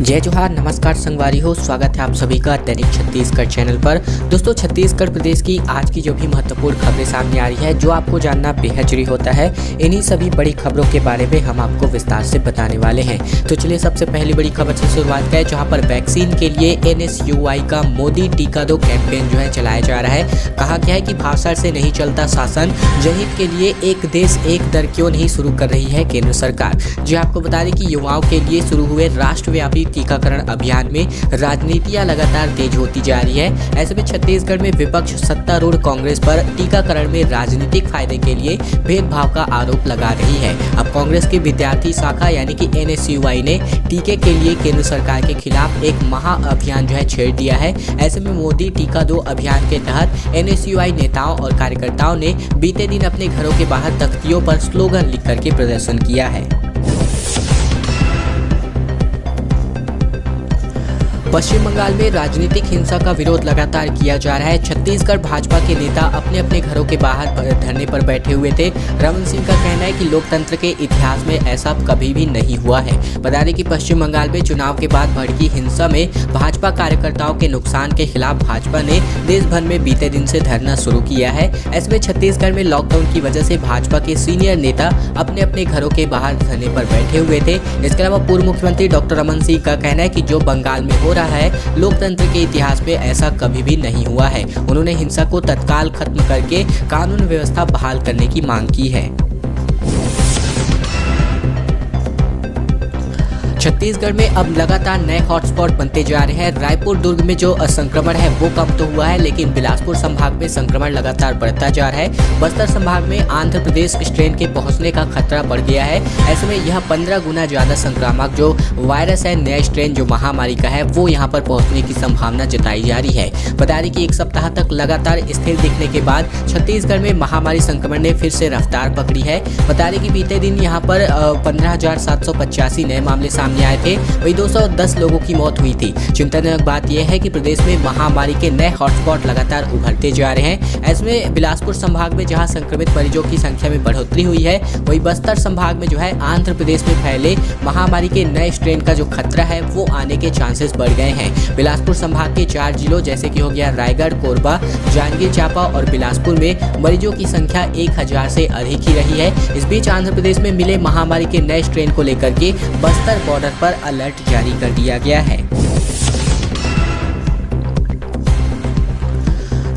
जय जोहार, नमस्कार संगवारी हो। स्वागत है आप सभी का दैनिक छत्तीसगढ़ चैनल पर। दोस्तों, छत्तीसगढ़ प्रदेश की आज की जो भी महत्वपूर्ण खबरें सामने आ रही है, जो आपको जानना बेहद जरूरी होता है, इन्हीं सभी बड़ी खबरों के बारे में हम आपको विस्तार से बताने वाले हैं। तो चलिए सबसे पहली बड़ी खबर से शुरुआत करें, जहाँ पर वैक्सीन के लिए NSUI का मोदी टीका दो कैंपेन जो है चलाया जा रहा है। कहा गया है कि भाषण से नहीं चलता शासन, जनहित के लिए एक देश एक दर क्यों नहीं शुरू कर रही है केंद्र सरकार। जी आपको बता दें कि युवाओं के लिए शुरू हुए राष्ट्रव्यापी टीकाकरण अभियान में राजनीतियां लगातार तेज होती जा रही है। ऐसे में छत्तीसगढ़ में विपक्ष सत्तारूढ़ कांग्रेस पर टीकाकरण में राजनीतिक फायदे के लिए भेदभाव का आरोप लगा रही है। अब कांग्रेस की विद्यार्थी शाखा यानी कि NSUI ने टीके के लिए केंद्र सरकार के खिलाफ एक महाअभियान जो है छेड़ दिया है। ऐसे में मोदी टीका दो अभियान के तहत NSUI नेताओं और कार्यकर्ताओं ने बीते दिन अपने घरों के बाहर तख्तियों पर स्लोगन लिख करके प्रदर्शन किया है। पश्चिम बंगाल में राजनीतिक हिंसा का विरोध लगातार किया जा रहा है। छत्तीसगढ़ भाजपा के नेता अपने अपने घरों के बाहर धरने पर बैठे हुए थे। रमन सिंह का कहना है कि लोकतंत्र के इतिहास में ऐसा कभी भी नहीं हुआ है। बता दें कि पश्चिम बंगाल में चुनाव के बाद भड़की हिंसा में भाजपा कार्यकर्ताओं के नुकसान के खिलाफ भाजपा ने देश भर में बीते दिन से धरना शुरू किया है। ऐसे में छत्तीसगढ़ में लॉकडाउन की वजह से भाजपा के सीनियर नेता अपने अपने घरों के बाहर धरने पर बैठे हुए थे। इसके अलावा पूर्व मुख्यमंत्री डॉक्टर रमन सिंह का कहना है कि जो बंगाल में हो रहा है, लोकतंत्र के इतिहास में ऐसा कभी भी नहीं हुआ है। उन्होंने हिंसा को तत्काल खत्म करके कानून व्यवस्था बहाल करने की मांग की है। छत्तीसगढ़ में अब लगातार नए हॉटस्पॉट बनते जा रहे हैं। रायपुर दुर्ग में जो संक्रमण है वो कम तो हुआ है, लेकिन बिलासपुर संभाग में संक्रमण लगातार बढ़ता जा रहा है। बस्तर संभाग में आंध्र प्रदेश स्ट्रेन के पहुंचने का खतरा बढ़ गया है। ऐसे में यह 15 गुना ज्यादा संक्रामक जो वायरस है, नया स्ट्रेन जो महामारी का है, वो यहाँ पर पहुंचने की संभावना जताई जा रही है। बता दें कि एक सप्ताह तक लगातार स्थिर दिखने के बाद छत्तीसगढ़ में महामारी संक्रमण ने फिर से रफ्तार पकड़ी है। बता दें कि बीते दिन यहाँ पर 15,785 नए मामले आए थे, वही 210 लोगों की मौत हुई थी। चिंताजनक बात यह है कि प्रदेश में महामारी के नए हॉटस्पॉट लगातार उभरते जा रहे हैं। ऐसे में बिलासपुर संभाग में जहां संक्रमित मरीजों की संख्या में बढ़ोतरी हुई है, वही बस्तर संभाग में जो है आंध्र प्रदेश में फैले महामारी के नए स्ट्रेन का जो खतरा है वो आने के चांसेस बढ़ गए हैं। बिलासपुर संभाग के 4 जिलों जैसे कि हो गया रायगढ़, कोरबा, जांजगीर चांपा और बिलासपुर में मरीजों की संख्या 1000 से अधिक ही रही है। इस बीच आंध्र प्रदेश में मिले महामारी के नए स्ट्रेन को लेकर के बस्तर बॉर्डर पर अलर्ट जारी कर दिया गया है।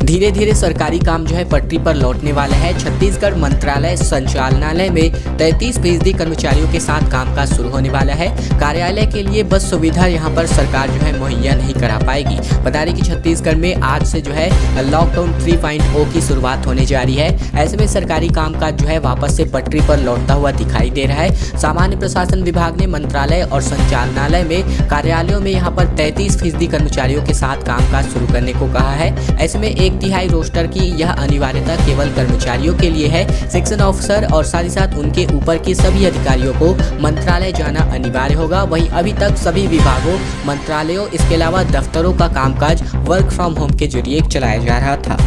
धीरे धीरे सरकारी काम जो है पटरी पर लौटने वाला है। छत्तीसगढ़ मंत्रालय संचालनालय में 33% कर्मचारियों के साथ कामकाज शुरू होने वाला है। कार्यालय के लिए बस सुविधा यहां पर सरकार जो है मुहैया नहीं करा पाएगी। बता दें कि छत्तीसगढ़ में आज से जो है लॉकडाउन 3.0 की शुरुआत होने जा रही है। ऐसे में सरकारी कामकाज जो है वापस से पटरी पर लौटता हुआ दिखाई दे रहा है। सामान्य प्रशासन विभाग ने मंत्रालय और संचालनालय में कार्यालयों में यहाँ पर 33% कर्मचारियों के साथ कामकाज शुरू करने को कहा है। ऐसे में 1/3 रोस्टर की यह अनिवार्यता केवल कर्मचारियों के लिए है। सेक्शन ऑफिसर और साथ ही साथ उनके ऊपर के सभी अधिकारियों को मंत्रालय जाना अनिवार्य होगा। वहीं अभी तक सभी विभागों, मंत्रालयों, इसके अलावा दफ्तरों का कामकाज वर्क फ्रॉम होम के जरिए चलाया जा रहा था।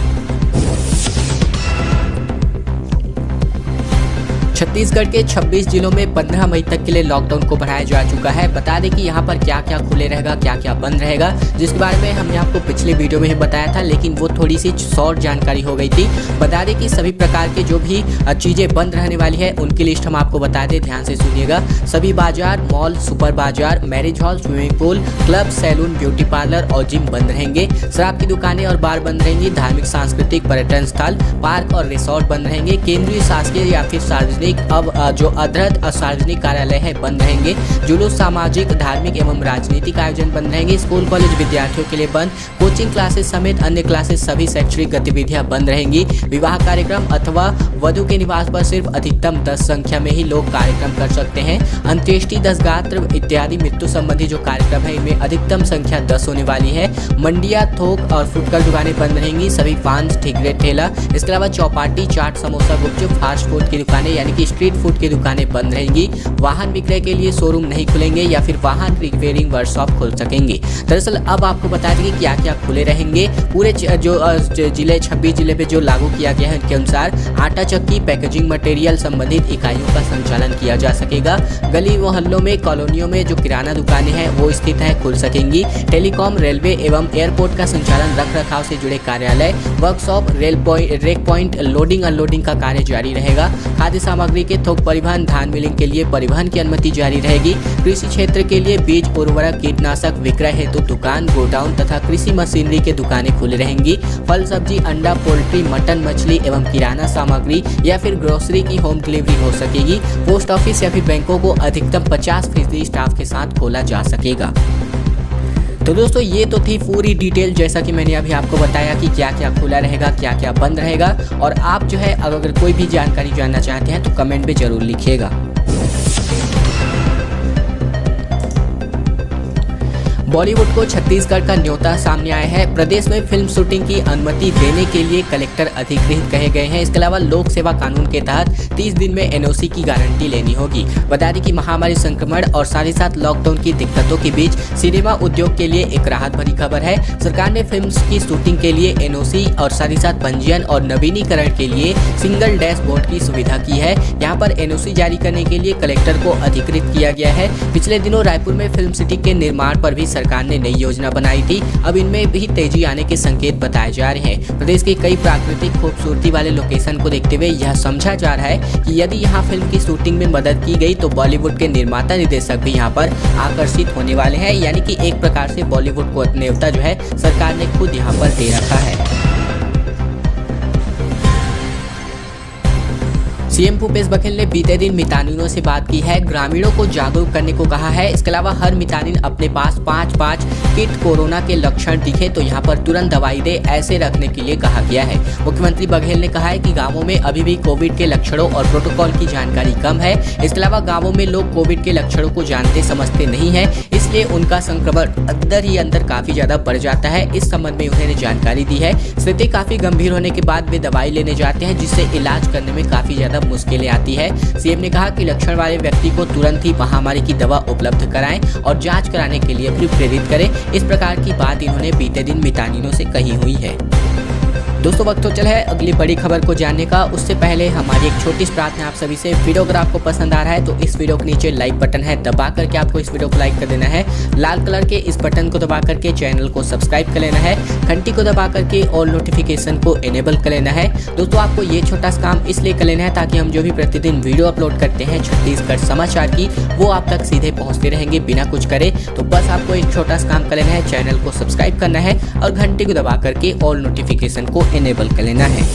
छत्तीसगढ़ के 26 जिलों में 15 मई तक के लिए लॉकडाउन को बढ़ाया जा चुका है। बता दें कि यहाँ पर क्या क्या खुले रहेगा, क्या क्या बंद रहेगा, जिसके बारे में हमने आपको पिछले वीडियो में ही बताया था, लेकिन वो थोड़ी सी शॉर्ट जानकारी हो गई थी। बता दें कि सभी प्रकार के जो भी चीज़ें बंद रहने वाली है उनकी लिस्ट हम आपको बता दें, ध्यान से सुनिएगा। सभी बाजार, मॉल, सुपर बाजार, marriage hall, swimming pool, club, salon, beauty parlour और जिम बंद रहेंगे। शराब की दुकानें और बार बंद रहेंगी। धार्मिक, सांस्कृतिक, पर्यटन स्थल, पार्क और रिसोर्ट बंद रहेंगे। केंद्रीय शासकीय या फिर सार्वजनिक अब जो अधृत सार्वजनिक कार्यालय है बंद रहेंगे। जुलूस, सामाजिक, धार्मिक एवं राजनीतिक आयोजन बंद रहेंगे। स्कूल कॉलेज विद्यार्थियों के लिए बंद। कोचिंग क्लासेस समेत अन्य क्लासेस, सभी शैक्षणिक गतिविधियां बंद रहेंगी। विवाह कार्यक्रम अथवा वधु के निवास पर सिर्फ अधिकतम 10 संख्या में ही लोग कार्यक्रम कर सकते हैं। अंत्येष्टि, दशगात्र इत्यादि मृत्यु संबंधी जो कार्यक्रम है इनमें अधिकतम संख्या 10 होने वाली है। मंडिया, थोक और फुटकर दुकानें बंद रहेंगी। सभी पान, ठिगरे, ठेला, इसके अलावा चौपाटी, चाट, समोसा, गुपचुप, फास्ट फूड की दुकानें यानी कि स्ट्रीट फूड की दुकानें बंद रहेंगी, वाहन विक्रय के लिए शोरूम नहीं खुलेंगे या फिर वाहन रिपेयरिंग वर्कशॉप खुल सकेंगे। दरअसल अब आपको बता दें कि क्या क्या खुले रहेंगे। पूरे जो जिले 26 जिले पे जो लागू किया गया है उनके अनुसार आटा चक्की, पैकेजिंग मटेरियल संबंधित इकाइयों का संचालन किया जा सकेगा। गली मोहल्लों में, कॉलोनियों में जो किराना दुकानें हैं वो स्थित है खुल सकेंगी। टेलीकॉम, रेलवे एवं एयरपोर्ट का संचालन, रख रखाव से जुड़े कार्यालय, workshop, rake point, loading unloading का कार्य जारी रहेगा। खाद्य सामग्री के थोक परिवहन, धान मिलिंग के लिए परिवहन की अनुमति जारी रहेगी। कृषि क्षेत्र के लिए बीज, उर्वरक, कीटनाशक विक्रय हेतु दुकान, गोडाउन तथा कृषि मशीनरी के दुकानें खुली रहेंगी। फल, सब्जी, अंडा, पोल्ट्री, मटन, मछली एवं किराना सामग्री या फिर ग्रोसरी की होम डिलीवरी हो सकेगी। पोस्ट ऑफिस या फिर बैंकों को अधिकतम 50% स्टाफ के साथ खोला जा सकेगा। तो दोस्तों ये तो थी पूरी डिटेल, जैसा कि मैंने अभी आपको बताया कि क्या क्या खुला रहेगा, क्या क्या बंद रहेगा। और आप जो है अगर कोई भी जानकारी जानना चाहते हैं तो कमेंट में जरूर लिखिएगा। बॉलीवुड को छत्तीसगढ़ का न्योता सामने आया है। प्रदेश में फिल्म शूटिंग की अनुमति देने के लिए कलेक्टर अधिकृत कहे गए हैं। इसके अलावा लोक सेवा कानून के तहत 30 दिन में एनओसी की गारंटी लेनी होगी। बता दें कि महामारी संक्रमण और साथ ही साथ लॉकडाउन की दिक्कतों के बीच सिनेमा उद्योग के लिए एक राहत भरी खबर है। सरकार ने फिल्म की शूटिंग के लिए एनओसी और साथ ही साथ पंजीयन और नवीनीकरण के लिए सिंगल डैशबोर्ड की सुविधा की है। यहाँ पर एनओसी जारी करने के लिए कलेक्टर को अधिकृत किया गया है। पिछले दिनों रायपुर में फिल्म सिटी के निर्माण पर भी सरकार ने नई योजना बनाई थी। अब इनमें भी तेजी आने के संकेत बताए जा रहे हैं। प्रदेश के कई प्राकृतिक खूबसूरती वाले लोकेशन को देखते हुए यह समझा जा रहा है कि यदि यहाँ फिल्म की शूटिंग में मदद की गई तो बॉलीवुड के निर्माता निर्देशक भी यहाँ पर आकर्षित होने वाले हैं। यानी कि एक प्रकार से बॉलीवुड को न्योता जो है सरकार ने खुद यहाँ पर दे रखा है। सीएम भूपेश बघेल ने बीते दिन मितानिनों से बात की है, ग्रामीणों को जागरूक करने को कहा है। इसके अलावा हर मितानिन अपने पास 5-5 किट कोरोना के लक्षण दिखे तो यहां पर तुरंत दवाई दे, ऐसे रखने के लिए कहा गया है। मुख्यमंत्री बघेल ने कहा है कि गांवों में अभी भी कोविड के लक्षणों और प्रोटोकॉल की जानकारी कम है। इसके अलावा गाँवों में लोग कोविड के लक्षणों को जानते समझते नहीं है, इसलिए उनका संक्रमण अंदर ही अंदर काफी ज्यादा बढ़ जाता है। इस संबंध में उन्होंने जानकारी दी है। स्थिति काफी गंभीर होने के बाद वे दवाई लेने जाते हैं, जिससे इलाज करने में काफी ज्यादा मुश्किलें आती है। सीएम ने कहा कि लक्षण वाले व्यक्ति को तुरंत ही महामारी की दवा उपलब्ध कराएं और जांच कराने के लिए भी प्रेरित करें। इस प्रकार की बात इन्होंने बीते दिन मितानिनों से कही हुई है। दोस्तों वक्त तो चला है अगली बड़ी खबर को जानने का। उससे पहले हमारी एक छोटी सी प्रार्थना आप सभी से, वीडियो अगर आपको पसंद आ रहा है तो इस वीडियो के नीचे लाइक बटन है, दबा करके आपको इस वीडियो को लाइक कर देना है। लाल कलर के इस बटन को दबा करके चैनल को सब्सक्राइब कर लेना है। घंटी को दबा करके ऑल नोटिफिकेशन को इनेबल कर लेना है। दोस्तों आपको ये छोटा सा काम इसलिए कर लेना है ताकि हम जो भी प्रतिदिन वीडियो अपलोड करते हैं छत्तीसगढ़ समाचार की, वो आप तक सीधे पहुँचते रहेंगे बिना कुछ करे। तो बस आपको एक छोटा सा काम कर लेना है, चैनल को सब्सक्राइब करना है और घंटी को दबा करके ऑल नोटिफिकेशन को इनेबल कर लेना है।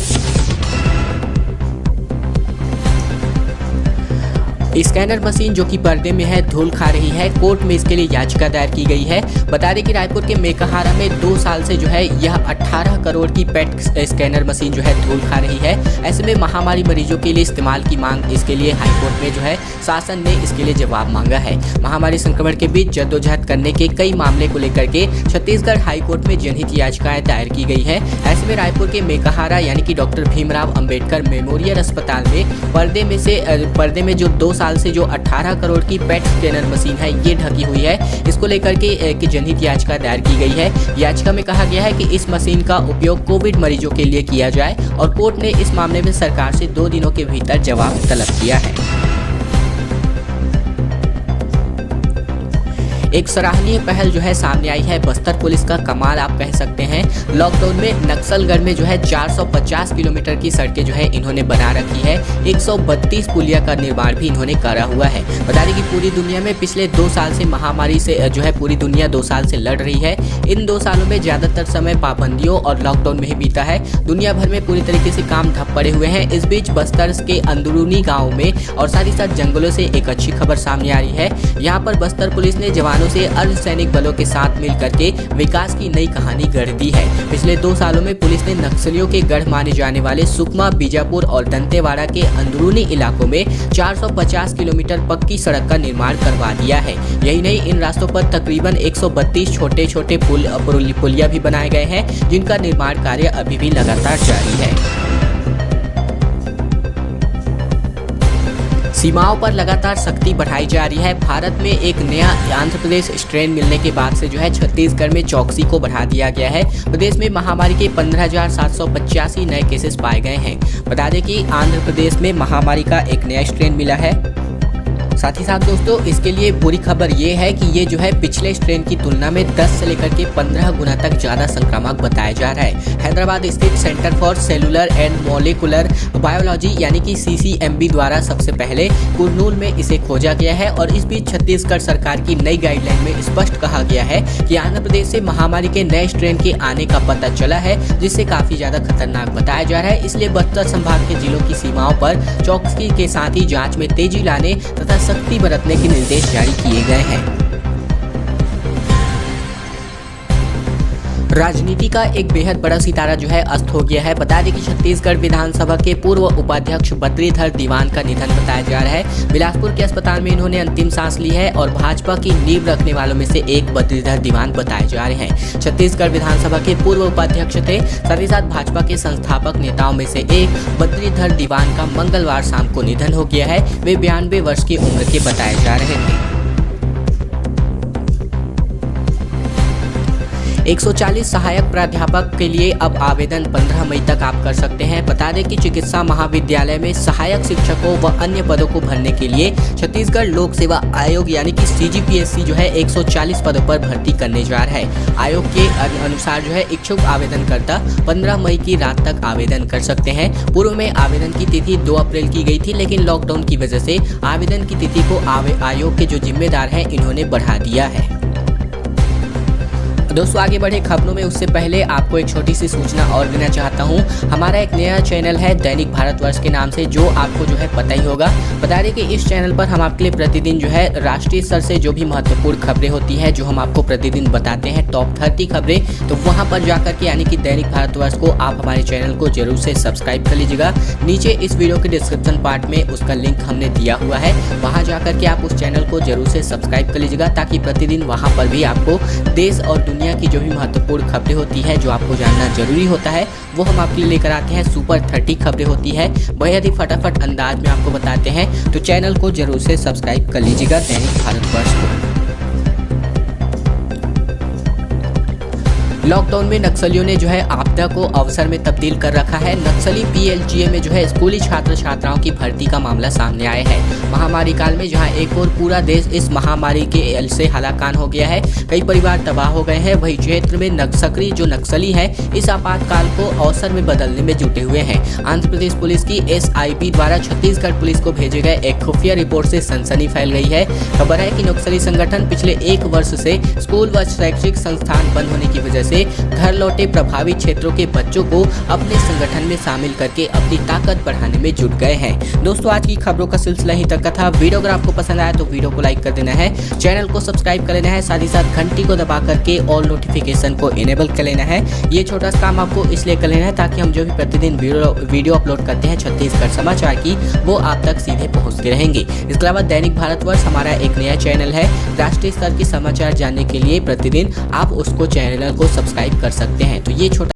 स्कैनर मशीन जो कि पर्दे में है धूल खा रही है, कोर्ट में इसके लिए याचिका दायर की गई है। बता दें कि रायपुर के मेकाहारा में 2 साल से जो है यह 18 करोड़ की पेट स्कैनर मशीन जो है धूल खा रही है। ऐसे में महामारी मरीजों के लिए इस्तेमाल की मांग, इसके लिए हाईकोर्ट में जो है शासन ने इसके लिए जवाब मांगा है। महामारी संक्रमण के बीच जद्दोजहद करने के कई मामले को लेकर के छत्तीसगढ़ हाईकोर्ट में जनहित याचिकाएं दायर की गई है। ऐसे में रायपुर के मेकाहारा यानी कि डॉक्टर भीमराव अंबेडकर मेमोरियल अस्पताल में पर्दे में जो 2 साल से जो 18 करोड़ की पेट स्कैनर मशीन है ये ढकी हुई है, इसको लेकर के एक जनहित याचिका दायर की गई है। याचिका में कहा गया है कि इस मशीन का उपयोग कोविड मरीजों के लिए किया जाए और कोर्ट ने इस मामले में सरकार से 2 दिनों के भीतर जवाब तलब किया है। एक सराहनीय पहल जो है सामने आई है, बस्तर पुलिस का कमाल आप कह सकते हैं। लॉकडाउन में नक्सलगढ़ में जो है 450 किलोमीटर की सड़कें जो है इन्होंने बना रखी है। 132 पुलिया का निर्माण भी इन्होंने करा हुआ है। बता दें कि पूरी दुनिया में पिछले 2 साल से महामारी से जो है पूरी दुनिया 2 साल से लड़ रही है। इन 2 सालों में ज्यादातर समय पाबंदियों और लॉकडाउन में ही बीता है। दुनिया भर में पूरी तरीके से काम ठप पड़े हुए हैं। इस बीच बस्तर के अंदरूनी गाँव में और साथ ही साथ जंगलों से एक अच्छी खबर सामने आ रही है। यहाँ पर बस्तर पुलिस ने जवानों से अर्धसैनिक बलों के साथ मिलकर के विकास की नई कहानी गढ़ दी है। पिछले 2 सालों में पुलिस ने नक्सलियों के गढ़ माने जाने वाले सुकमा, बीजापुर और दंतेवाड़ा के अंदरूनी इलाकों में 450 किलोमीटर पक्की सड़क का निर्माण करवा दिया है। यही नहीं, इन रास्तों पर तकरीबन 132 छोटे छोटे पुलिया भी बनाए गए हैं, जिनका निर्माण कार्य अभी भी लगातार जारी है। सीमाओं पर लगातार सख्ती बढ़ाई जा रही है। भारत में एक नया आंध्र प्रदेश स्ट्रेन मिलने के बाद से जो है छत्तीसगढ़ में चौकसी को बढ़ा दिया गया है। प्रदेश में महामारी के 15,785 नए केसेस पाए गए हैं। बता दें कि आंध्र प्रदेश में महामारी का एक नया स्ट्रेन मिला है। साथ ही साथ दोस्तों इसके लिए बुरी खबर ये है कि ये जो है पिछले स्ट्रेन की तुलना में 10 से लेकर के 15 गुना तक ज्यादा संक्रामक बताया जा रहा है। हैदराबाद स्थित centre for cellular and molecular biology यानी कि CCMB द्वारा सबसे पहले कुरनूल में इसे खोजा गया है। और इस बीच छत्तीसगढ़ सरकार की नई गाइडलाइन में स्पष्ट कहा गया है कि आंध्र प्रदेश से महामारी के नए स्ट्रेन के आने का पता चला है, जिससे काफी ज्यादा खतरनाक बताया जा रहा है। इसलिए बस्तर संभाग के जिलों की सीमाओं पर चौकसी के साथ ही जांच में तेजी लाने तथा सख्ती बरतने के निर्देश जारी किए गए हैं। राजनीति का एक बेहद बड़ा सितारा जो है अस्त हो गया है। बता दें कि छत्तीसगढ़ विधानसभा के पूर्व उपाध्यक्ष बद्रीधर दीवान का निधन बताया जा रहा है। बिलासपुर के अस्पताल में इन्होंने अंतिम सांस ली है और भाजपा की नींव रखने वालों में से एक बद्रीधर दीवान बताए जा रहे हैं। छत्तीसगढ़ विधानसभा के पूर्व उपाध्यक्ष थे, साथ ही साथ भाजपा के संस्थापक नेताओं में से एक बद्रीधर दीवान का मंगलवार शाम को निधन हो गया है। वे 92 वर्ष की उम्र के बताए जा रहे थे। 140 सहायक प्राध्यापक के लिए अब आवेदन 15 मई तक आप कर सकते हैं। बता दें कि चिकित्सा महाविद्यालय में सहायक शिक्षकों व अन्य पदों को भरने के लिए छत्तीसगढ़ लोक सेवा आयोग यानी कि CGPSC जो है 140 पदों पर भर्ती करने जा रहा है। आयोग के अनुसार जो है इच्छुक आवेदनकर्ता 15 मई की रात तक आवेदन कर सकते हैं। पूर्व में आवेदन की तिथि 2 अप्रैल की गई थी, लेकिन लॉकडाउन की वजह से आवेदन की तिथि को आयोग के जो जिम्मेदार हैं इन्होंने बढ़ा दिया है। दोस्तों आगे बढ़े खबरों में उससे पहले आपको एक छोटी सी सूचना और देना चाहता हूं। हमारा एक नया चैनल है दैनिक भारतवर्ष के नाम से, जो आपको जो है पता ही होगा। बता दें कि इस चैनल पर हम आपके लिए प्रतिदिन जो है राष्ट्रीय स्तर से जो भी महत्वपूर्ण खबरें होती है, जो हम आपको प्रतिदिन बताते हैं टॉप 30 खबरें, तो वहां पर जाकर के यानी कि दैनिक भारतवर्ष को आप हमारे चैनल को जरूर से सब्सक्राइब कर लीजिएगा। नीचे इस वीडियो के डिस्क्रिप्शन पार्ट में उसका लिंक हमने दिया हुआ है, वहाँ जाकर के आप उस चैनल को जरूर से सब्सक्राइब कर लीजिएगा, ताकि प्रतिदिन वहाँ पर भी आपको देश और दुनिया की जो भी महत्वपूर्ण खबरें होती है, जो आपको जानना जरूरी होता है, वो हम आपके लिए लेकर आते हैं। सुपर 30 खबरें होती है, बेहद ही फटाफट अंदाज में आपको बताते हैं। तो चैनल को जरूर से सब्सक्राइब कर लीजिएगा दैनिक भारतवर्ष को। लॉकडाउन में नक्सलियों ने जो है आपदा को अवसर में तब्दील कर रखा है। नक्सली PLGA में जो है स्कूली छात्र छात्राओं की भर्ती का मामला सामने आया है। महामारी काल में जहां एक और पूरा देश इस महामारी के से हलाकान हो गया है, कई परिवार तबाह हो गए हैं, वही क्षेत्र में सक्रिय जो नक्सली है इस आपातकाल को अवसर में बदलने में जुटे हुए हैं। आंध्र प्रदेश पुलिस की SIB द्वारा छत्तीसगढ़ पुलिस को भेजे गए एक खुफिया रिपोर्ट से सनसनी फैल गई है। खबर है कि नक्सली संगठन पिछले 1 वर्ष से स्कूल व शैक्षिक संस्थान बंद होने की वजह से घर लौटे प्रभावित क्षेत्रों के बच्चों को अपने संगठन में शामिल करके अपनी ताकत बढ़ाने में जुट गए हैं। दोस्तों आज की खबरों का सिलसिला यहीं तक का था। वीडियो अगर आपको पसंद आया तो वीडियो को लाइक कर देना है, चैनल को सब्सक्राइब कर लेना है, साथ ही साथ घंटी को दबा करके ऑल नोटिफिकेशन को इनेबल कर लेना है। ये छोटा सा काम आपको इसलिए कर लेना है ताकि हम जो भी प्रतिदिन वीडियो अपलोड करते हैं छत्तीसगढ़ समाचार की, वो आप तक सीधे पहुँचते रहेंगे। इसके अलावा दैनिक भारतवर्ष हमारा एक नया चैनल है। राष्ट्रीय स्तर के समाचार जानने के लिए प्रतिदिन आप उसको चैनल को सब्सक्राइब कर सकते हैं। तो ये छोटा